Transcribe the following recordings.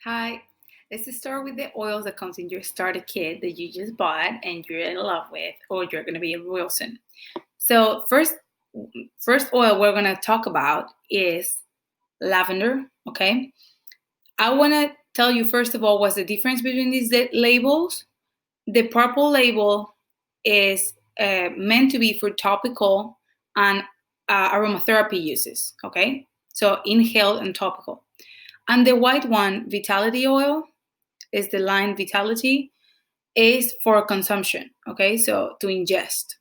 Hi, let's start with the oils that comes in your starter kit that you just bought and you're in love with, or you're gonna be real soon. So first oil we're gonna talk about is lavender. Okay, I wanna tell you first of all what's the difference between these labels. The purple label is meant to be for topical and aromatherapy uses. Okay, so inhaled and topical. And the white one, Vitality oil, is the line Vitality, is for consumption, okay? So to ingest.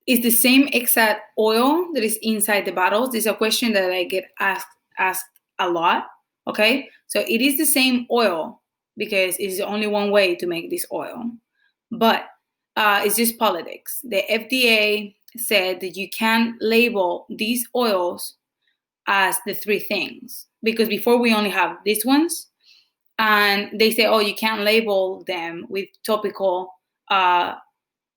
It's the same exact oil that is inside the bottles. This is a question that I get asked a lot, okay? So it is the same oil because it's the only one way to make this oil. But it's just politics. The FDA said that you can label these oils as the three things because before we only have these ones, and they say, oh, you can't label them with topical,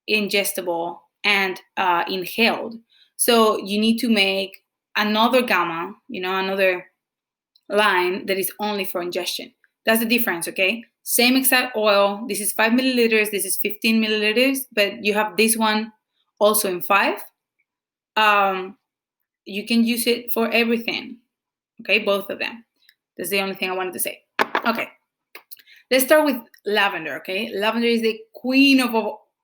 ingestible, and inhaled. So you need to make another gamma, another line that is only for ingestion. That's the difference, okay? Same exact oil. This is 5 milliliters. This is 15 milliliters, but you have this one also in 5. You can use it for everything, okay? Both of them. That's the only thing I wanted to say. Okay. Let's start with lavender, okay? Lavender is the queen of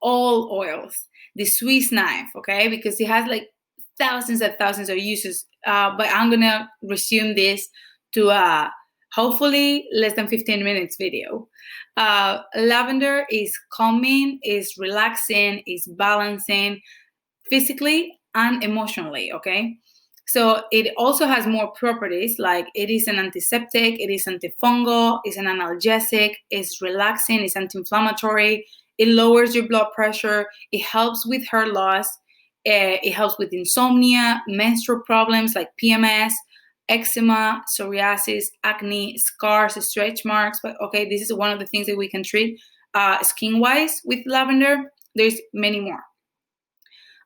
all oils, the Swiss knife, okay? Because it has like thousands and thousands of uses. But I'm gonna resume this to hopefully less than 15 minutes video. Lavender is calming, is relaxing, is balancing physically and emotionally, okay? So it also has more properties, like it is an antiseptic, it is antifungal, it's an analgesic, it's relaxing, it's anti-inflammatory, it lowers your blood pressure, it helps with hair loss, it helps with insomnia, menstrual problems like PMS, eczema, psoriasis, acne, scars, stretch marks. But okay, this is one of the things that we can treat skin-wise with lavender. There's many more.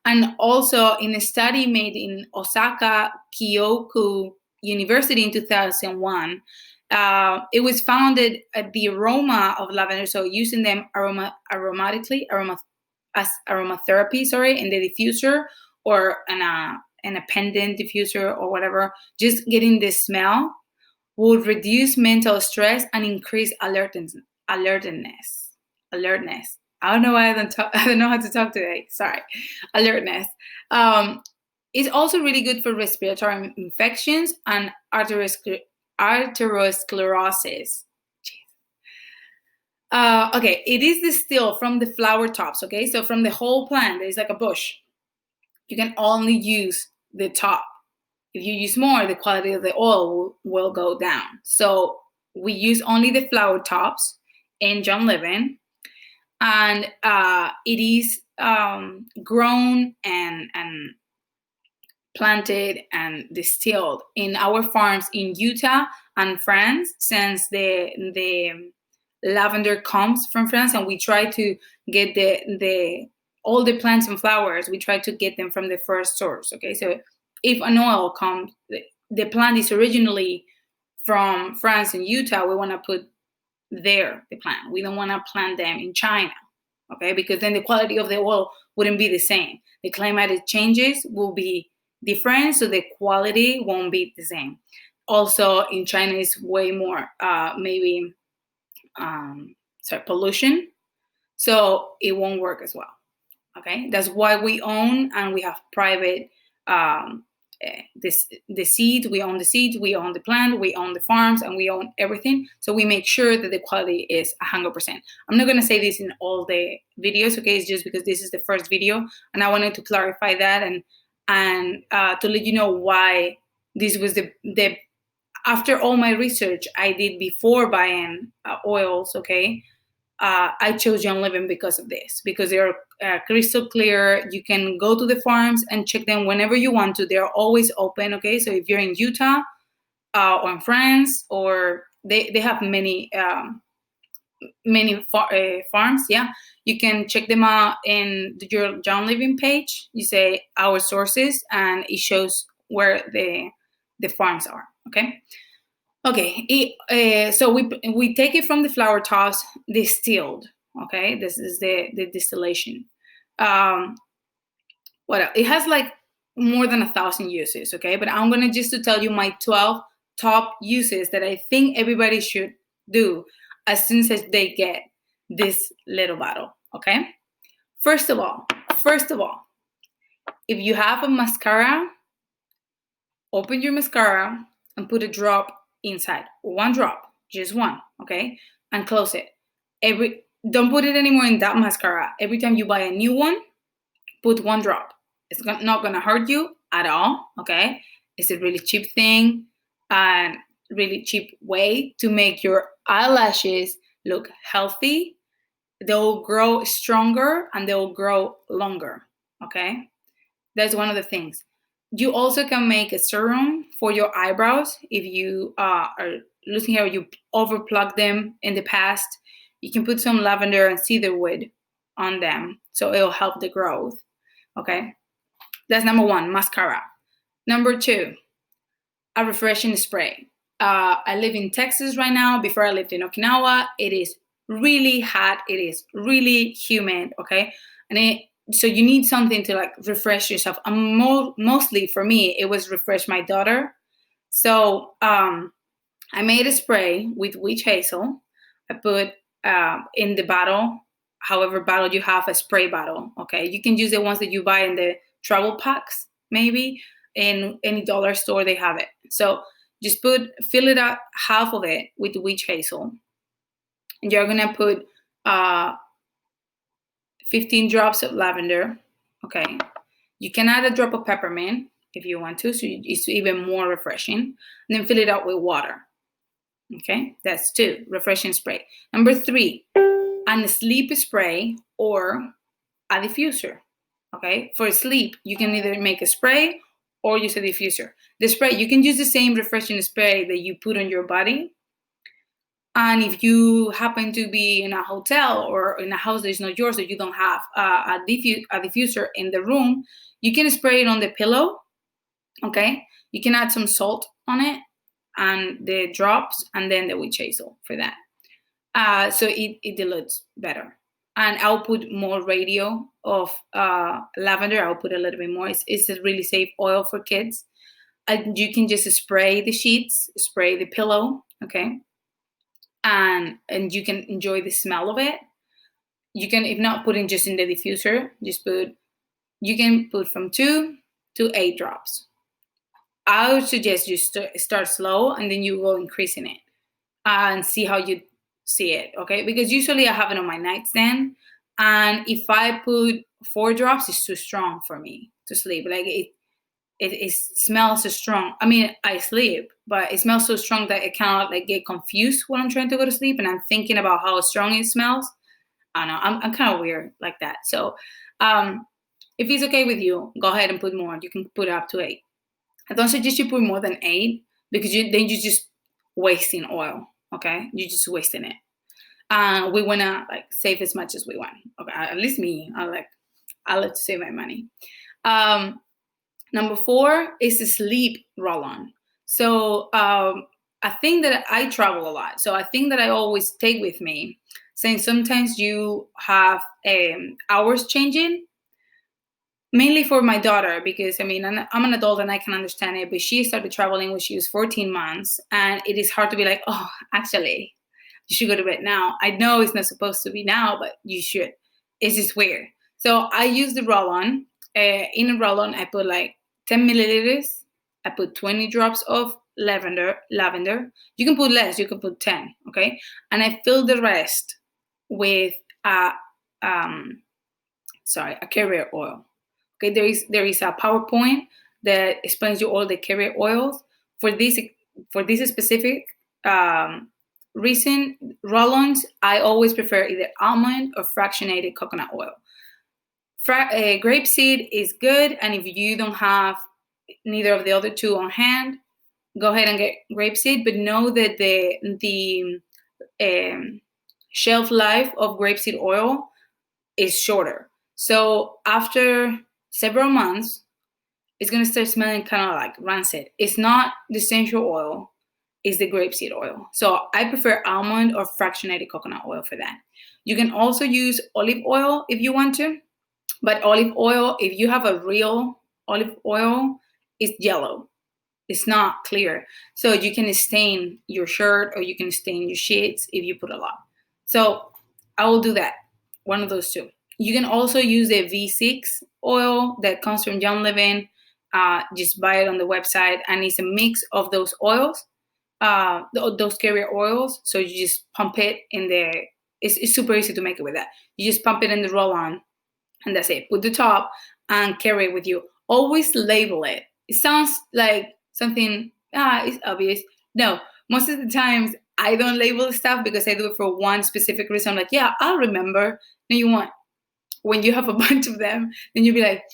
And also in a study made in Osaka Kyoku University in 2001, it was found that the aroma of lavender, so using them as aromatherapy, in the diffuser or in a pendant diffuser or whatever, just getting the smell would reduce mental stress and increase alertness. I don't know why I don't know how to talk today. Sorry. Alertness. It's also really good for respiratory infections and arteriosclerosis. Okay, it is distilled from the flower tops. Okay, so from the whole plant, there's like a bush. You can only use the top. If you use more, the quality of the oil will go down. So we use only the flower tops in John Living, and it is grown and planted and distilled in our farms in Utah and France, since the lavender comes from France, and we try to get the all the plants and flowers, we try to get them from the first source. Okay, so if an oil comes, the plant is originally from France and Utah, we want to put there the plant. We don't want to plant them in China, okay, because then the quality of the oil wouldn't be the same. The climatic changes will be different, so the quality won't be the same. Also, in China is way more pollution, so it won't work as well. Okay, that's why we own and we have private the seeds. We own the seeds, we own the plant, we own the farms, and we own everything. So we make sure that the quality is 100%. I'm not going to say this in all the videos, okay? It's just because this is the first video, and I wanted to clarify that and to let you know why this was the after all my research I did before buying oils, okay? I chose John Living because of this, because they're crystal clear. You can go to the farms and check them whenever you want to. They're always open, okay? So if you're in Utah or in France, or they have many farms, yeah, you can check them out in your John Living page. You say our sources, and it shows where the farms are, okay? Okay, so we take it from the flower tops distilled. Okay, this is the distillation. What else? It has like more than 1,000 uses. Okay, but I'm gonna just to tell you my 12 top uses that I think everybody should do as soon as they get this little bottle. Okay, first of all, if you have a mascara, open your mascara and put a drop inside. One drop, just one, okay? And close it. Don't put it anymore in that mascara. Every time you buy a new one, put one drop. It's not gonna hurt you at all, okay? It's a really cheap thing and really cheap way to make your eyelashes look healthy. They'll grow stronger and they'll grow longer, okay? That's one of the things. You also can make a serum for your eyebrows if you are losing hair, you overplug them in the past. You can put some lavender and cedarwood on them, so it'll help the growth. Okay, that's number one, mascara. Number two, a refreshing spray. I live in Texas right now. Before I lived in Okinawa, it is really hot. It is really humid. Okay, and so you need something to like refresh yourself. And mostly for me, it was refresh my daughter. So I made a spray with witch hazel. I put in the bottle, however bottle you have, a spray bottle. Okay, you can use the ones that you buy in the travel packs, maybe in any dollar store they have it. So just fill it up, half of it with witch hazel, and you're gonna put 15 drops of lavender. Okay, you can add a drop of peppermint if you want to, so it's even more refreshing. And then fill it up with water. Okay, that's two, refreshing spray. Number three, a sleep spray or a diffuser. Okay, for sleep, you can either make a spray or use a diffuser. The spray, you can use the same refreshing spray that you put on your body. And if you happen to be in a hotel or in a house that is not yours, or you don't have a diffuser in the room, you can spray it on the pillow. Okay, you can add some salt on it and the drops, and then the witch hazel for that. So it dilutes better. And I'll put more radio of lavender. I'll put a little bit more. It's a really safe oil for kids. And you can just spray the sheets, spray the pillow, okay? And you can enjoy the smell of it. You can, if not, put it just in the diffuser. You can put from 2 to 8 drops. I would suggest you start slow and then you go increasing it and see how you see it, okay? Because usually I have it on my nightstand, and if I put 4 drops, it's too strong for me to sleep. Like it smells so strong. I mean, I sleep, but it smells so strong that I cannot like get confused when I'm trying to go to sleep and I'm thinking about how strong it smells. I don't know, I'm kind of weird like that. So if it's okay with you, go ahead and put more. You can put up to 8. I don't suggest you put more than 8 because then you're just wasting oil. Okay, you're just wasting it. We wanna like save as much as we want. Okay, at least me. I like to save my money. Number 4 is a sleep roll-on. So a thing that I travel a lot. So I think that I always take with me, saying sometimes you have hours changing. Mainly for my daughter, because I mean, I'm an adult and I can understand it, but she started traveling when she was 14 months, and it is hard to be like, oh, actually, you should go to bed now. I know it's not supposed to be now, but you should. It's just weird. So I use the roll-on. In a roll-on, I put like 10 milliliters. I put 20 drops of lavender. You can put less. You can put 10, okay? And I fill the rest with a carrier oil. Okay, there is a PowerPoint that explains you all the carrier oils. For this specific reason, roll-ons, I always prefer either almond or fractionated coconut oil. Grapeseed is good, and if you don't have neither of the other two on hand, go ahead and get grapeseed. But know that the shelf life of grapeseed oil is shorter. So after several months, it's going to start smelling kind of like rancid. It's not the essential oil. is the grapeseed oil. So I prefer almond or fractionated coconut oil for that. You can also use olive oil if you want to, but olive oil, if you have a real olive oil, is yellow. It's not clear. So you can stain your shirt or you can stain your sheets if you put a lot. So I will do that, one of those two. You can also use the V6 oil that comes from John Levin. Just buy it on the website, and it's a mix of those oils, those carrier oils. So you just pump it in the, it's super easy to make it with that. You just pump it in the roll-on, and that's it. Put the top and carry it with you. Always label it. It sounds like something, it's obvious. No, most of the times I don't label stuff because I do it for one specific reason. I'm like, yeah, I'll remember. No, you won't. When you have a bunch of them, then you'll be like,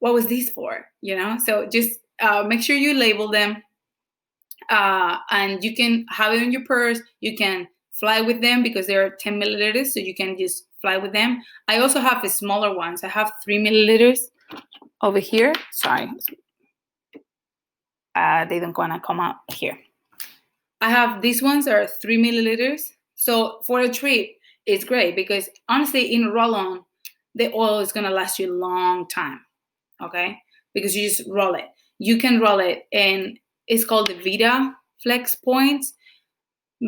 what was this for? You know? So just make sure you label them. And you can have it in your purse. You can fly with them because they're 10 milliliters. So you can just fly with them. I also have the smaller ones. I have 3 milliliters over here. Sorry. They don't want to come out here. I have these ones that are 3 milliliters. So for a trip, it's great because honestly, in a roll-on, the oil is going to last you a long time. Okay? Because you just roll it. You can roll it, and it's called the Vita Flex Points.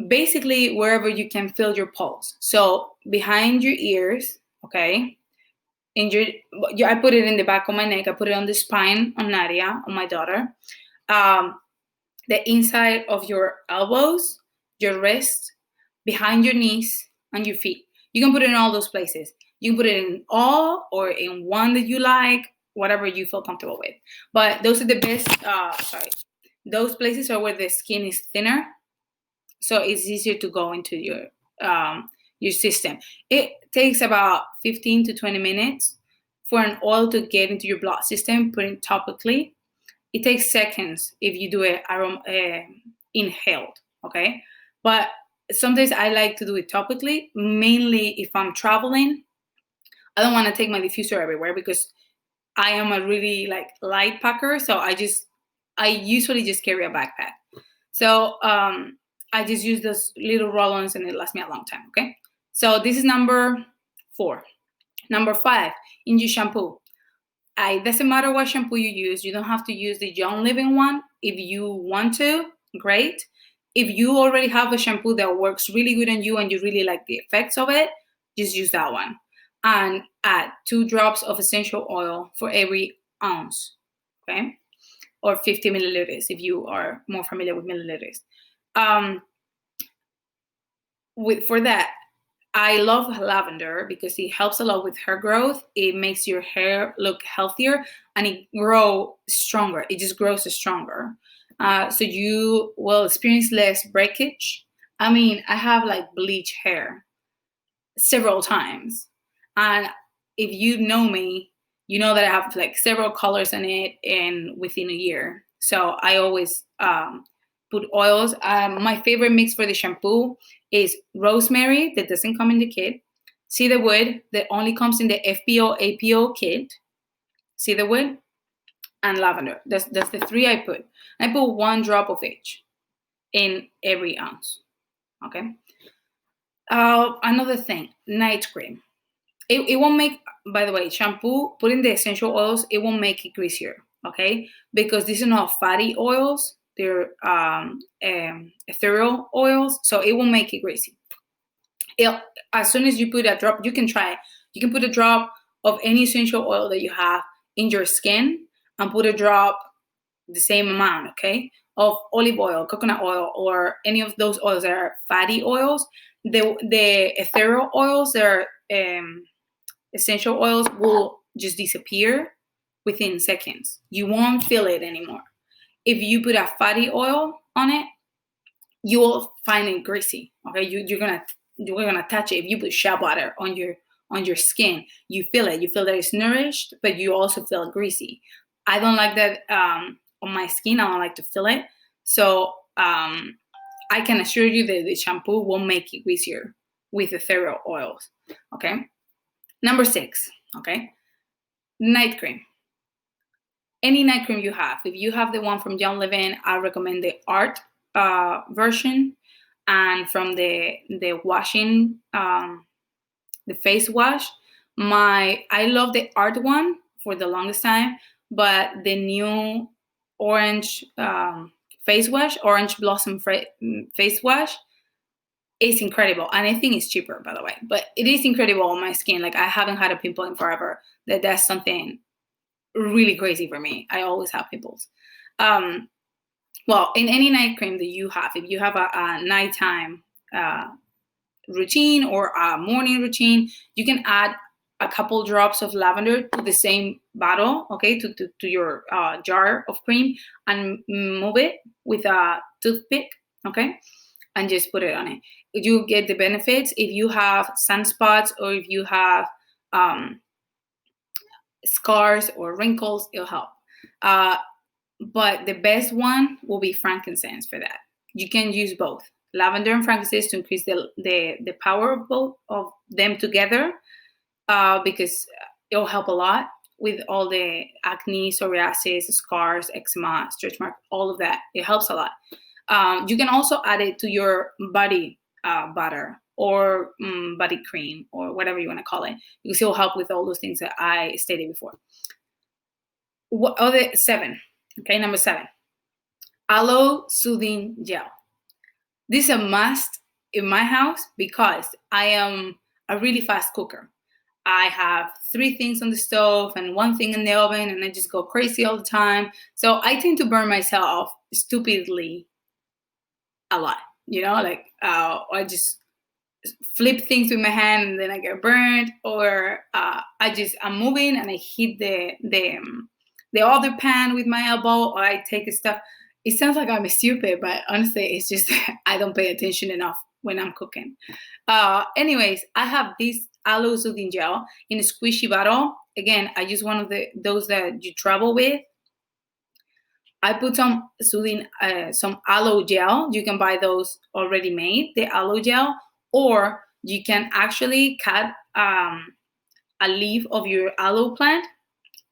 Basically, wherever you can feel your pulse. So behind your ears, okay? I put it in the back of my neck. I put it on the spine on Nadia, on my daughter. The inside of your elbows, your wrist, behind your knees, and your feet. You can put it in all those places. You can put it in all or in one that you like, whatever you feel comfortable with. But those are the best, those places are where the skin is thinner. So it's easier to go into your system. It takes about 15 to 20 minutes for an oil to get into your blood system, put it topically. It takes seconds if you do it inhaled, okay? But sometimes I like to do it topically, mainly if I'm traveling. I don't want to take my diffuser everywhere because I am a really light packer, so I usually just carry a backpack. So I just use those little roll-ons and it lasts me a long time, okay? So this is number 4. Number 5, in your shampoo. It doesn't matter what shampoo you use. You don't have to use the Young Living one. If you want to, great. If you already have a shampoo that works really good on you and you really like the effects of it, just use that one. And add 2 drops of essential oil for every ounce, okay? Or 50 milliliters if you are more familiar with milliliters. For that, I love lavender because it helps a lot with hair growth. It makes your hair look healthier and it grows stronger. It just grows stronger. So you will experience less breakage. I mean, I have bleach hair several times. And if you know me, you know that I have several colors in it and within a year. So I always put oils. My favorite mix for the shampoo is rosemary that doesn't come in the kit, cedarwood that only comes in the FPO APO kit, cedarwood, and lavender. That's the 3 I put. I put 1 drop of each in every ounce. Okay. Another thing, night cream. It won't make, by the way, shampoo, putting the essential oils, it won't make it greasier, okay? Because these are not fatty oils. They're ethereal oils, so it won't make it greasy. As soon as you put a drop, you can try it. You can put a drop of any essential oil that you have in your skin and put a drop, the same amount, okay, of olive oil, coconut oil, or any of those oils that are fatty oils. The ethereal oils that are essential oils will just disappear within seconds. You won't feel it anymore. If you put a fatty oil on it, you will find it greasy. Okay, you're gonna touch it. If you put shea butter on your skin, you feel it. You feel that it's nourished, but you also feel greasy. I don't like that on my skin. I don't like to feel it. So I can assure you that the shampoo won't make it greasier with ethereal oils. Okay. Number 6. Okay. Night cream. Any night cream you have. If you have the one from John Levin, I recommend the Art version, and from the washing, the face wash. I love the art one for the longest time, but the new orange face wash, orange blossom face wash, is incredible. And I think it's cheaper, by the way, but it is incredible on my skin. Like, I haven't had a pimple in forever. That's something really crazy for me. I always have pimples. Well, in any night cream that you have, if you have a nighttime routine or a morning routine, you can add a couple drops of lavender to the same bottle, okay, to your jar of cream, and move it with a toothpick, okay, and just put it on it. You get the benefits. If you have sunspots or if you have scars or wrinkles, it'll help. But the best one will be frankincense for that. You can use both lavender and frankincense to increase the power of both of them together, because it'll help a lot with all the acne, psoriasis, scars, eczema, stretch mark, all of that. It helps a lot. You can also add it to your body butter or body cream or whatever you want to call it. You can still help with all those things that I stated before. What other 7? Okay, number 7, aloe soothing gel. This is a must in my house because I am a really fast cooker. I have 3 things on the stove and 1 thing in the oven, and I just go crazy all the time. So I tend to burn myself stupidly a lot, like I just flip things with my hand and then I get burned, or I'm moving and I hit the other pan with my elbow, or I take the stuff. It sounds like I'm stupid, but honestly, it's just I don't pay attention enough when I'm cooking. Anyways, I have this aloe soothing gel in a squishy bottle. Again, I use one of those that you travel with. I put some aloe gel. You can buy those already made, the aloe gel, or you can actually cut a leaf of your aloe plant.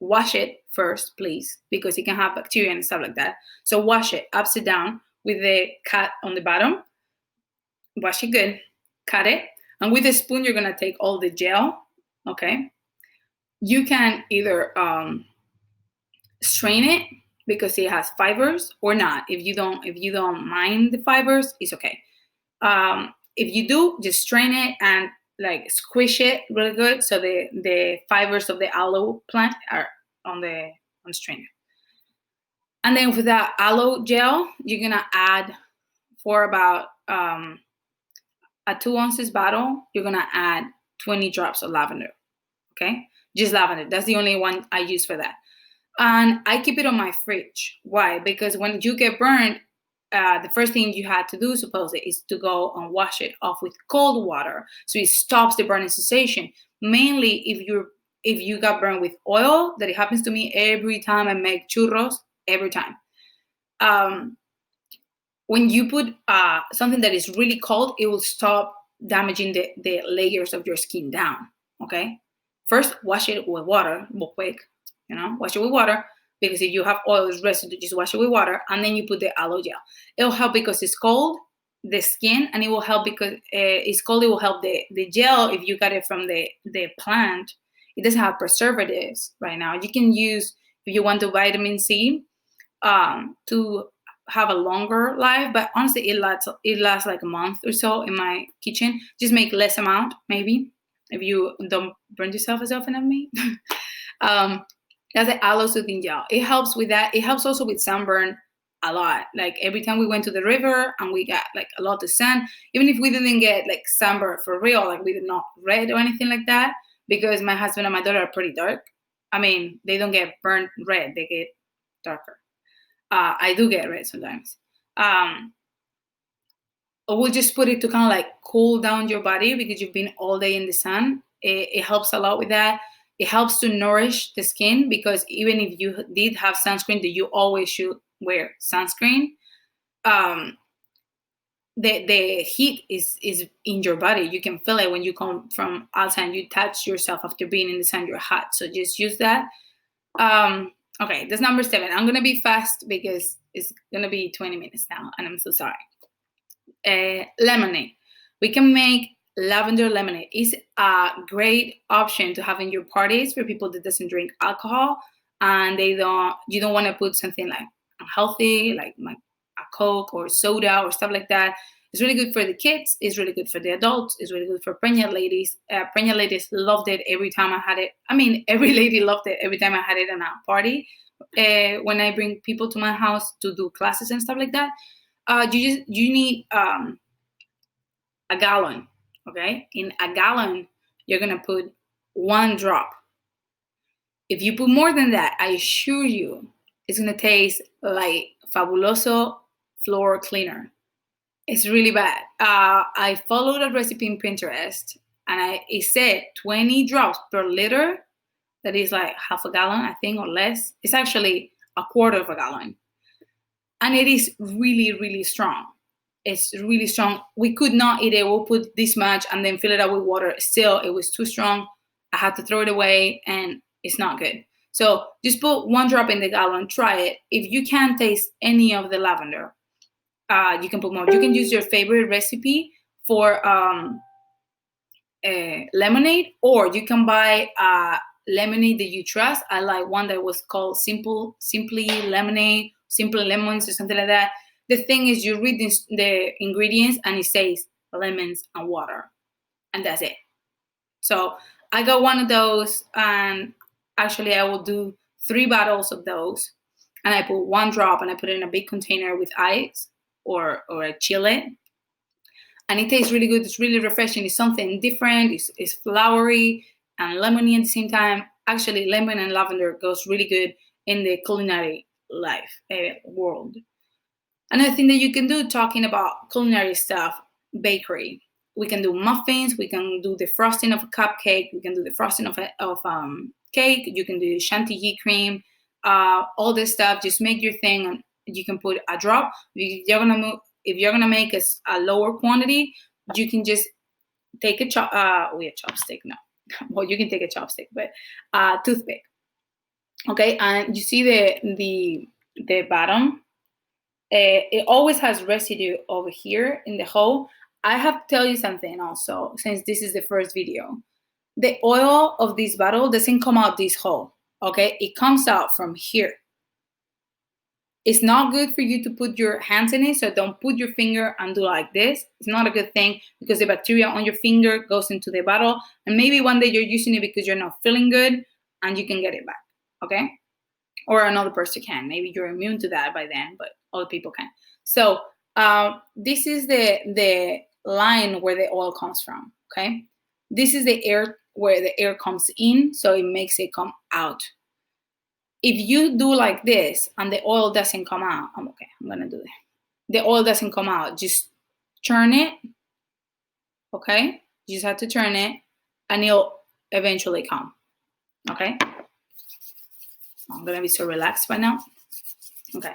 Wash it first, please, because it can have bacteria and stuff like that. So wash it upside down with the cut on the bottom. Wash it good, cut it, and with a spoon, you're gonna take all the gel. Okay, you can either strain it because it has fibers, or not. If you don't mind the fibers, it's okay. If you do, just strain it and like squish it really good so the fibers of the aloe plant are on the strainer. And then with that aloe gel, you're gonna add, for about a 2 ounces bottle, you're gonna add 20 drops of lavender. Okay, just lavender. That's the only one I use for that. And I keep it on my fridge. Why? Because when you get burned, the first thing you had to do, supposedly, is to go and wash it off with cold water, so it stops the burning sensation. Mainly if you got burned with oil, that it happens to me every time I make churros, every time. When you put something that is really cold, it will stop damaging the layers of your skin down. Okay, first wash it with water, real quick. Wash it with water. Because if you have oil residue, just wash it with water, and then you put the aloe gel. It'll help because it's cold, the skin, and it will help because it's cold. It will help the gel if you got it from the plant. It doesn't have preservatives right now. You can use, if you want the vitamin C, to have a longer life, but honestly, it lasts like a month or so in my kitchen. Just make less amount, maybe, if you don't burn yourself as often as me. That's the aloe soothing gel. It helps with that. It helps also with sunburn a lot. Like every time we went to the river and we got like a lot of sun, even if we didn't get like sunburn for real, like we did not red or anything like that, because my husband and my daughter are pretty dark. I mean, they don't get burnt red, they get darker. I do get red sometimes. We'll just put it to kind of like cool down your body because you've been all day in the sun. It helps a lot with that. It helps to nourish the skin, because even if you did have sunscreen, that you always should wear sunscreen. The heat is in your body. You can feel it when you come from outside and you touch yourself after being in the sun, you're hot. So just use that. Okay, that's number 7. I'm going to be fast because It's gonna be 20 minutes now, and I'm so sorry. Lemonade. We can make lavender lemonade. It's a great option to have in your parties for people that doesn't drink alcohol, and you don't want to put something like unhealthy, like a Coke or soda or stuff like that. It's really good for the kids. It's really good for the adults. It's really good for pregnant ladies. Pregnant ladies loved it every time I had it. I mean, every lady loved it every time I had it in a party. When I bring people to my house to do classes and stuff like that, you need a gallon. Okay, in a gallon, you're gonna put 1 drop. If you put more than that, I assure you, it's gonna taste like Fabuloso floor cleaner. It's really bad. I followed a recipe in Pinterest, and it said 20 drops per liter. That is like half a gallon, I think, or less. It's actually a quarter of a gallon. And it is really, really strong. It's really strong. We could not eat it. We'll put this much and then fill it up with water. Still, it was too strong. I had to throw it away, and it's not good. So just put 1 drop in the gallon. Try it. If you can't taste any of the lavender, you can put more. You can use your favorite recipe for lemonade, or you can buy lemonade that you trust. I like one that was called Simply Lemonade, Simple Lemons, or something like that. The thing is, you read the ingredients, and it says lemons and water, and that's it. So I got one of those, and actually I will do 3 bottles of those, and I put 1 drop, and I put it in a big container with ice or a chile, and it tastes really good. It's really refreshing. It's something different. It's flowery and lemony at the same time. Actually, lemon and lavender goes really good in the culinary life world. Another thing that you can do, talking about culinary stuff, bakery. We can do muffins. We can do the frosting of a cupcake. We can do the frosting of cake. You can do chantilly cream. All this stuff. Just make your thing, and you can put a drop. If you're gonna make a lower quantity, you can just take a chopstick. No, well, you can take a chopstick, but toothpick. Okay, and you see the bottom. It always has residue over here in the hole. I have to tell you something also, since this is the first video. The oil of this bottle doesn't come out this hole, okay? It comes out from here. It's not good for you to put your hands in it, so don't put your finger and do like this. It's not a good thing, because the bacteria on your finger goes into the bottle, and maybe one day you're using it because you're not feeling good, and you can get it back, okay? Or another person can. Maybe you're immune to that by then, but other people can. So this is the line where the oil comes from, okay? This is the air where the air comes in, so it makes it come out. If you do like this and the oil doesn't come out, I'm gonna do it. The oil doesn't come out, just turn it, okay? You just have to turn it, and it'll eventually come, okay? I'm gonna be so relaxed by now. Okay.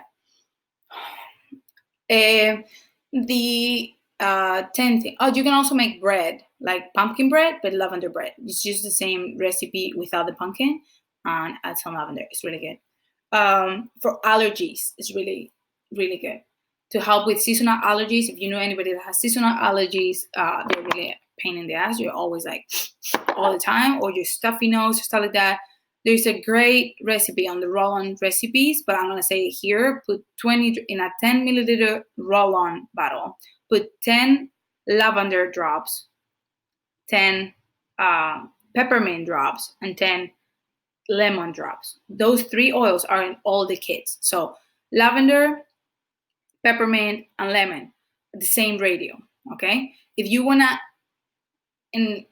The 10th thing. Oh, you can also make bread, like pumpkin bread, but lavender bread. It's just the same recipe without the pumpkin, and add some lavender. It's really good. For allergies, it's really, really good. To help with seasonal allergies, if you know anybody that has seasonal allergies, they're really a pain in the ass. You're always like all the time, or your stuffy nose, stuff like that. There's a great recipe on the roll-on recipes, but I'm going to say it here. Put 20 in a 10 milliliter roll-on bottle. Put 10 lavender drops, 10 peppermint drops, and 10 lemon drops. Those 3 oils are in all the kits. So lavender, peppermint, and lemon at the same ratio, okay? If you want to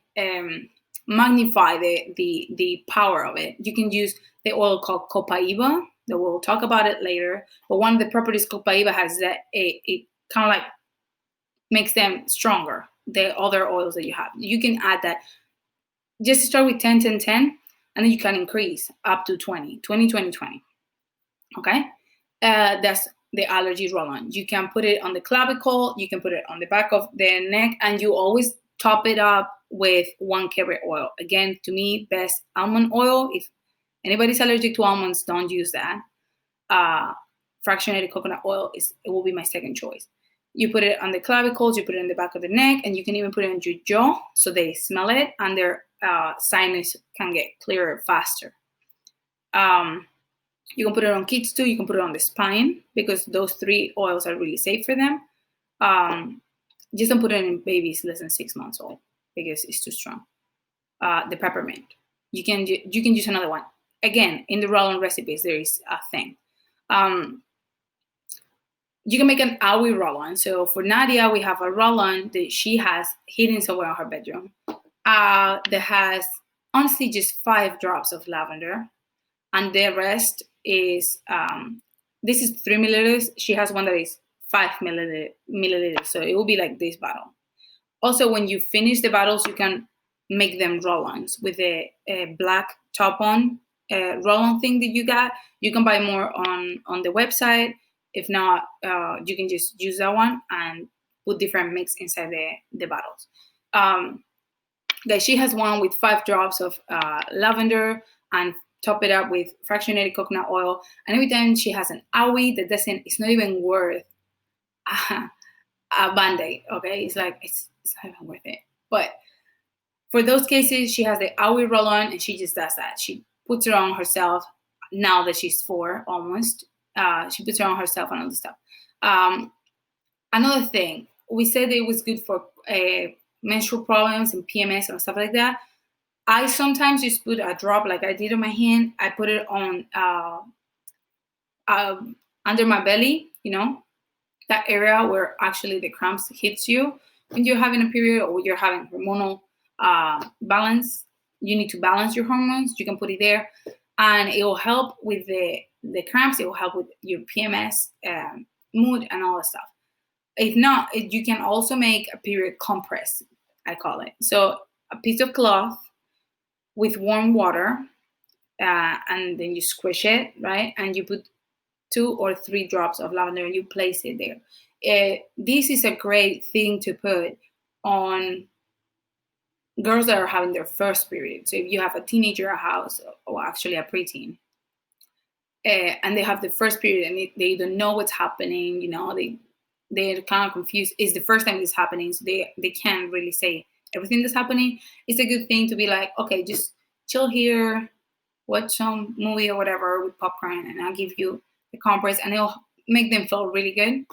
magnify the power of it, you can use the oil called copaiba, that we'll talk about it later. But one of the properties copaiba has that it kind of like makes them stronger, the other oils that you have. You can add that. Just start with 10, 10, 10, and then you can increase up to 20, 20, 20, 20. Okay? That's the allergy roll-on. You can put it on the clavicle, you can put it on the back of the neck, and you always top it up with 1 carrot oil. Again, to me, best almond oil. If anybody's allergic to almonds, don't use that. fractionated coconut oil it will be my second choice. You put it on the clavicles, you put it in the back of the neck, and you can even put it on your jaw so they smell it and their sinus can get clearer faster. You can put it on kids too. You can put it on the spine because those 3 oils are really safe for them. Just don't put it in babies less than 6 months old because it's too strong. The peppermint. You can use another one. Again, in the roll-on recipes, there is a thing. You can make an owie roll-on. So for Nadia, we have a roll-on that she has hidden somewhere in her bedroom that has honestly just 5 drops of lavender, and the rest is this is 3 milliliters. She has one that is 5 milliliters, so it will be like this bottle. Also, when you finish the bottles, you can make them roll-ons with a black top on roll-on thing that you got. You can buy more on the website. If not, you can just use that one and put different mix inside the bottles. Like she has one with 5 drops of lavender and top it up with fractionated coconut oil. And every time she has an owie that it's not even worth a Band-Aid, okay? It's like, it's not even worth it. But for those cases, she has the owie roll-on and she just does that. She puts it on herself now that she's 4 almost. She puts it on herself and all this stuff. Another thing, we said it was good for menstrual problems and PMS and stuff like that. I sometimes just put a drop like I did on my hand. I put it on under my belly, that area where actually the cramps hits you when you're having a period or you're having hormonal balance. You need to balance your hormones. You can put it there, and it will help with the cramps. It will help with your PMS, mood, and all that stuff. If not, you can also make a period compress, I call it. So a piece of cloth with warm water, and then you squish it, right? And you put 2 or 3 drops of lavender and you place it there. This is a great thing to put on girls that are having their first period. So if you have a teenager at house, or actually a preteen, and they have the first period and they don't know what's happening, they're kind of confused. It's the first time this is happening, so they can't really say everything that's happening. It's a good thing to be like, okay, just chill here, watch some movie or whatever with popcorn, and I'll give you the compress, and it'll make them feel really good.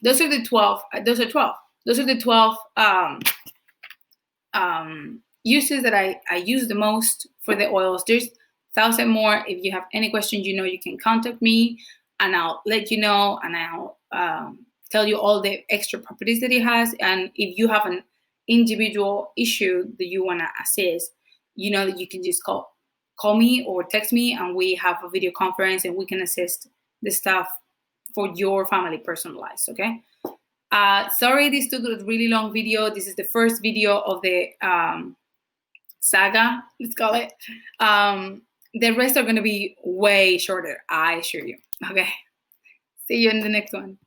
Those are the 12. Those are 12. Those are the 12 uses that I use the most for the oils. There's 1,000 more. If you have any questions, you can contact me, and I'll let you know, and I'll tell you all the extra properties that it has. And if you have an individual issue that you want to assess, that you can just call me or text me, and we have a video conference and we can assist the stuff for your family personalized. Okay. Sorry, this took a really long video. This is the first video of the saga, let's call it. The rest are going to be way shorter, I assure you. Okay. See you in the next one.